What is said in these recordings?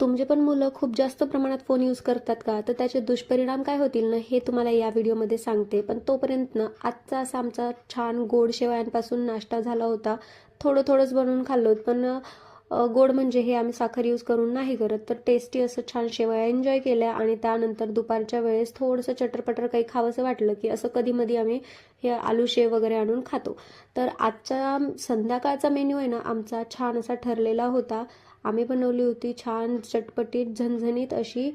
तुमचे पण मुलं खूप जास्त प्रमाणात फोन यूज करतात का? तर त्याचे दुष्परिणाम काय होतील ना, हे तुम्हाला या व्हिडिओमध्ये सांगते. पण तोपर्यंत ना, आजचा असा आमचा छान गोड शेवयांपासून नाश्ता झाला होता. थोडंच बनवून खाल्लो, पण गोड म्हणजे हे आम्ही साखर यूज करून नाही करत. तर टेस्टी असं छान शेवया एन्जॉय केल्या आणि त्यानंतर दुपारच्या वेळेस थोडंसं चटरपटर काही खावंसं वाटलं, की असं कधीमधी आम्ही हे आलू शेव वगैरे आणून खातो. तर आजचा संध्याकाळचा मेन्यू आहे ना, आमचा छान असा ठरलेला होता. आम्ही बनवली होती छान चटपटीत झणझणीत अशी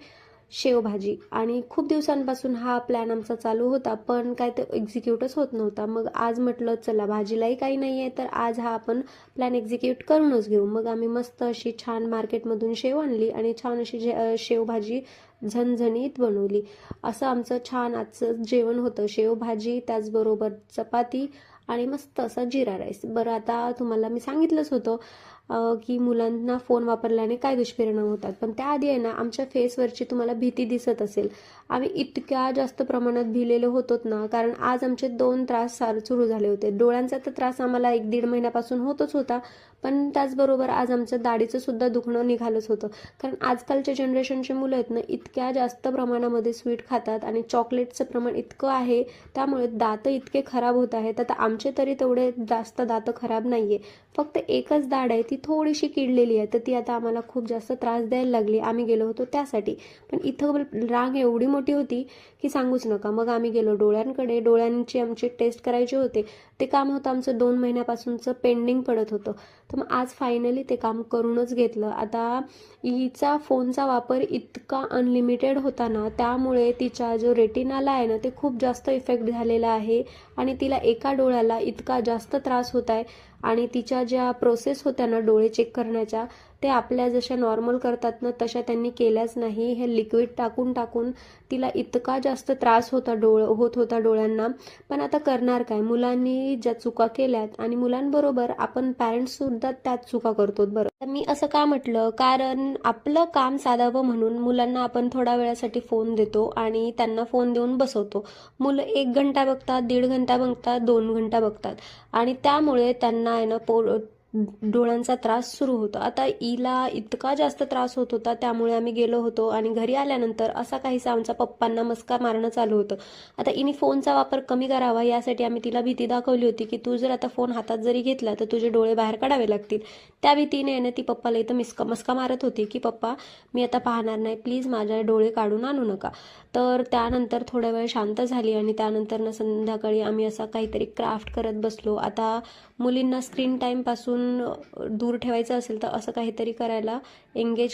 शेवभाजी आणि खूप दिवसांपासून हा प्लॅन आमचा चालू होता, पण काय ते एक्झिक्यूटच होत नव्हता. मग आज म्हटलं चला भाजीलाही काही नाही आहे, तर आज हा आपण प्लॅन एक्झिक्यूट करूनच घेऊ. मग आम्ही मस्त अशी छान मार्केटमधून शेव आणली आणि छान अशी शेवभाजी झणझणीत बनवली. असं आमचं छान आजचं जेवण होतं. शेवभाजी, त्याचबरोबर चपाती आणि मस्त असा जिरा राईस. बरं, आता तुम्हाला मी सांगितलंच होतं की मुलांना फोन वापरल्याने काय दुष्परिणाम होतात. पण त्याआधी आहे ना, आमच्या फेसवरची तुम्हाला भीती दिसत असेल. आम्ही इतक्या जास्त प्रमाणात भिलेलो होतोत ना, कारण आज आमचे 2 त्रास सुरू झाले होते. डोळ्यांचा तर त्रास आम्हाला 1-1.5 महिन्यापासून होतच होता, पण त्याचबरोबर आज आमचं दाढीचं सुद्धा दुखणं निघालंच होतं. कारण आजकालच्या जनरेशनचे मुलं आहेत ना, इतक्या जास्त प्रमाणामध्ये स्वीट खातात आणि चॉकलेटचं प्रमाण इतकं आहे, त्यामुळे दात इतके खराब होत आहेत. आता आमचे तरी तेवढे जास्त दात खराब नाहीये, फक्त एकच दाढ आहे ती थोडीशी किडलेली आहे, तर ती आता आम्हाला खूप जास्त त्रास द्यायला लागली. आम्ही गेलो होतो त्यासाठी, पण इथं रांग एवढी मोठी होती की सांगूच नका. मग आम्ही गेलो डोळ्यांकडे. डोळ्यांची आमची टेस्ट करायचे होते. ते काम होतं आमचं 2 महिन्यापासूनचं पेंडिंग पडत होतं. तर मग आज फायनली ते काम करूनच घेतलं. आता हिचा फोनचा वापर इतका अनलिमिटेड होता ना, त्यामुळे तिच्या जो रेटिनाला आहे ना, ते खूप जास्त इफेक्ट झालेला आहे आणि तिला एका डोळ्याला इतका जास्त त्रास होत आहे. आणि तिच्या ज्या प्रोसेस होत्या ना डोळे चेक करण्याच्या, ते आपल्या जशा नॉर्मल करतात ना, तशा त्यांनी केल्याच नाही. हे लिक्विड टाकून टाकून तिला इतका जास्त त्रास होत होता डोळ्यांना. पण आता करणार काय? मुलांनी ज्या चुका केल्यात आणि मुलांबरोबर आपण पॅरेंट्स सुद्धा त्याच चुका करतो. बरं, तर मी असं का म्हटलं, कारण आपलं काम साधावं म्हणून मुलांना आपण थोड्या वेळासाठी फोन देतो आणि त्यांना फोन देऊन बसवतो. मुलं 1 घंटा बघतात, 1.5 घंटा बघतात, 2 घंटा बघतात आणि त्यामुळे त्यांना आहे ना डोळ्यांचा त्रास सुरू होतो. आता हिला इतका जास्त त्रास होत होता, त्यामुळे आम्ही गेलो होतो आणि घरी आल्यानंतर असा काहीसा आमचा पप्पांना मस्का मारणं चालू होतं. आता हिने फोनचा वापर कमी करावा यासाठी आम्ही तिला भीती दाखवली होती की तू जर आता फोन हातात जरी घेतला तर तुझे डोळे बाहेर काढावे लागतील. त्या भीतीने ना ती पप्पाला इथं मस्का मारत होती की पप्पा मी आता पाहणार नाही, प्लीज माझे डोळे काढून आणू नका. तर त्यानंतर थोडा वेळ शांत झाली आणि त्यानंतर ना संध्याकाळी आम्ही असा काहीतरी क्राफ्ट करत बसलो. आता मुलींना स्क्रीन टाईमपासून दूर ठेवायचं असेल तर असं काहीतरी करायला एंगेज